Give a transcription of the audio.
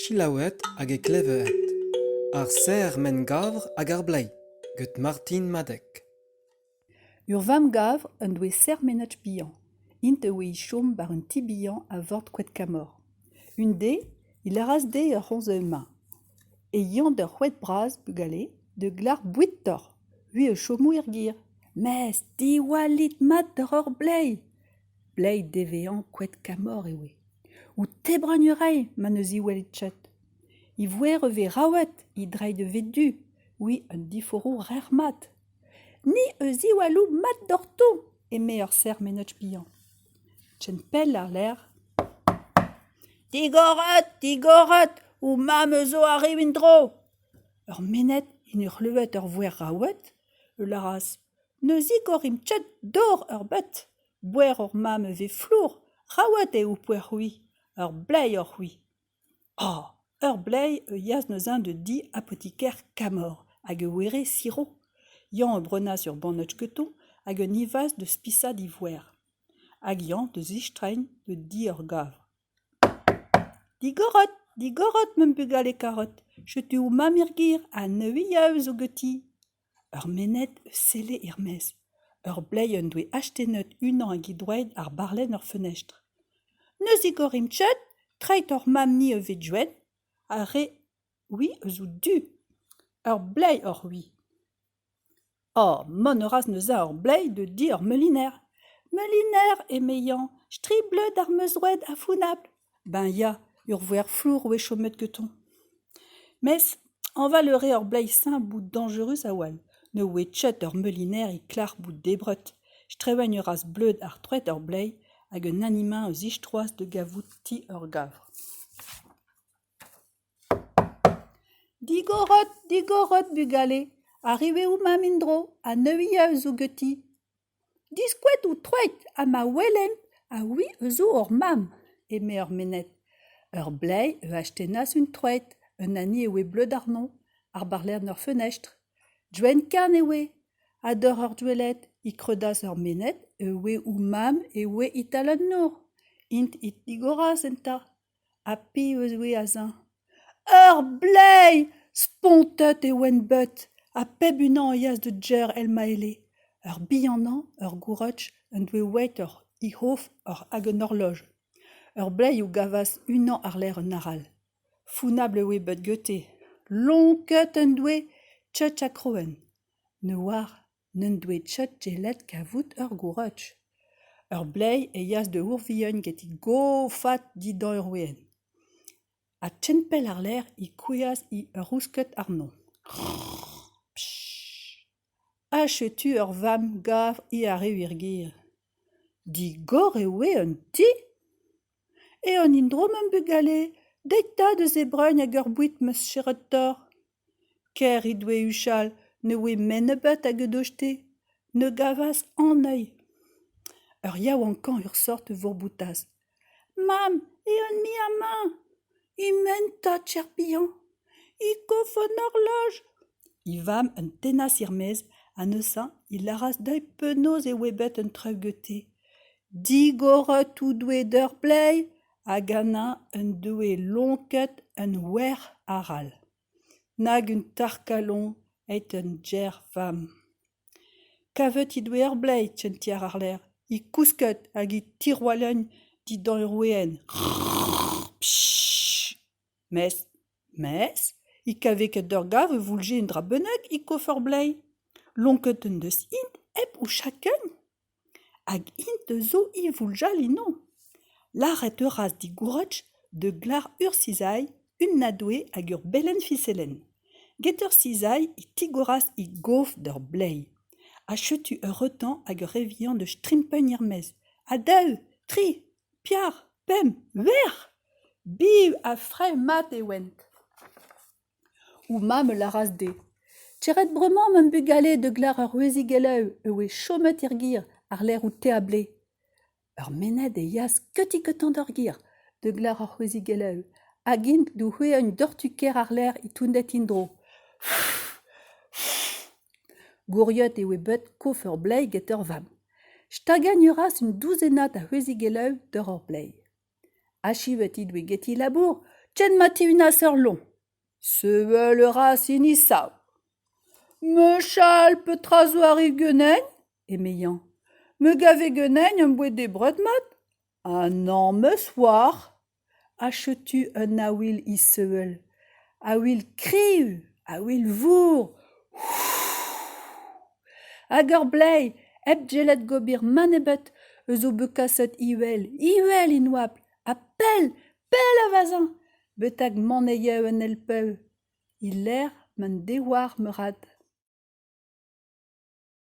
Chilaouet hag e kleveet. Ar serr men gavr hag ar blei, get Martin Madec. Ur vam gavr un doe sermenetch bihan. Int eo e chom bar un ti bihan a vord kwet kamor. Un de, il aras de ur c'honze emañ. E yant ur c'hwet braz bugale, de glar bouitor. Hui e chomou ir gir. Mes, diwalit mat d'ur ur blei. Blei devean kwet kamor ewe. Ou tebran urei, man eus iwelit chet. I vouer ve rawet, i dreid de vedu. Oui, un diforou rer mat. Ni eus iwalou mat d'orto, eme ur sermenetch bihan. Tchen pell ar ler. Digoret, ou mam eus zo arriv dro. Ur menet in ur leuet ur vouer rawet, laras. Neus igorim tchet dor ur bet. Bouer ur mam ve flour, rawet eo pouer hui, ur blei ur hui. Oh, ur blei yas neus un de di apotiker kamor, hag e were siro. Yan e brenas ur banotch keton hag un ivas de spisa d'ivoire. Hag yan de zistrein de di ur gavr. Digoret m'em bugal e karot. Setu ou mam ir gir a neuiañ zo geti. Ur menet selle ir mez. Ur blei un doe achetenet unan hag idroed ar barlen ur fenestr. Neus igorim tchet, treit ur mam ni vet jwen, a re, oui, eus ou du. Ur blei ur hui. Oh, mon euras neus a ur blei de di ur meliner. Meliner, emeyan, stri bleud ar meus roued a founabl. Ben ya, ur vouer flour oe chomet keton. Mes, anvalere ur blei sain bout dangerus a wal. Ne oe tchet ur meliner i klar bout debrut. Strewen euras bleud ar troet ur blei hag un animin eus istroaz de gavout ti ur gavr. Digoret bugale, arrive ou mam indro, a neuiañ zo geti. Diskwet ou troet a ma welen, a oui zo ur mam, eme ur menet. Ur blei achetenas un troet, un ani ewe bleud arnon, ar barlen ur fenestr. Jwen kan ewe, a dor ur dwelet, i kredas ur menet, ewe ou mam ewe italan nour. Int it digoras enta, a pi eus we a zin. Ur blei, spontet e wen bet, a peb unan yas de djer el maele. Ur bihanan, ur gourotch, un doe wet ur ihof hag un horloj. Ur blei ou gavas unan ar ler un aral. Founable oe bet gete. Lonket un doe tchet a kroen. Ne war, n'un doe tchet gelet kavout ur gourotch. Ur blei e yas de ourvillon getit gofat didan ur wehen. A tchenpel ar ler i kouias i ur rousket arnon. Achetu ur vam gavr i are wir gir. Digor ewe un ti? E an indro m'em bugale, deita deus e breun hag ur bouit meus cheret tor. Ker i doe uchal, ne oe men ebet hag edochte, ne gavas aneuil. Ur yaouankan ur sort vor boutaz. Mam, e un mi a main. I men ta tcher bihan. I kof un horloj. I vam un tenas ir mez, a neuze il aras deuil penaos e webet un treu gete. Digoret ou doe d'ur blei, hag ana un doe lonket un wer aral. Nag un tarkalon et un djer vam. Kavet i doe ur blei, tchentiar ar ler. I kousket hag i tiroaleun didan ur wehen. Mes, i kaveket d'ur gav e voulge un dra bennak i kof ur blei. Lonket un deus int ep ou chaken. Hag int zo i vouljal inon. Laret euras digourotch de glar ur sizai, un nadoe hag ur belen fiselen. Get ur sizai i tigoras i gof d'ur blei. A chetu ur retan hag ur revian de strimpen ir mez. A deu, tri, piar, pem, ver! Biv a fray mat e went. Ou mam laras de. Tcheret bremañ m'em bugale de glar ur ruezigeleu ewe chomet ir gir ar ler ou te a ble. Ur mened e yas ketiket an d'ur gir de glar ur ruezigeleu hag int d'ou houeñ dortuker ar ler i toundet indro. Gouriot ewe bet kof ur blei get ur vam. Stagan euras un douzenat a ruezigeleu d'ur ur blei. Achivet i doe geti labour, tjen mativina serlon. Sevel ras inisau. Me chal petra zo ari genen, emeian. Me gave genen un bouet de bredmat. Un an meus war. Achetu un awil i sevel. Awil kriv, awil vour. Hag ur blei, eb gelet gobir manebet eus o bekaset iwel inwapl, a pel a vazan, bet hag maneieu un elpeu. Il ler m'an dewar meurad.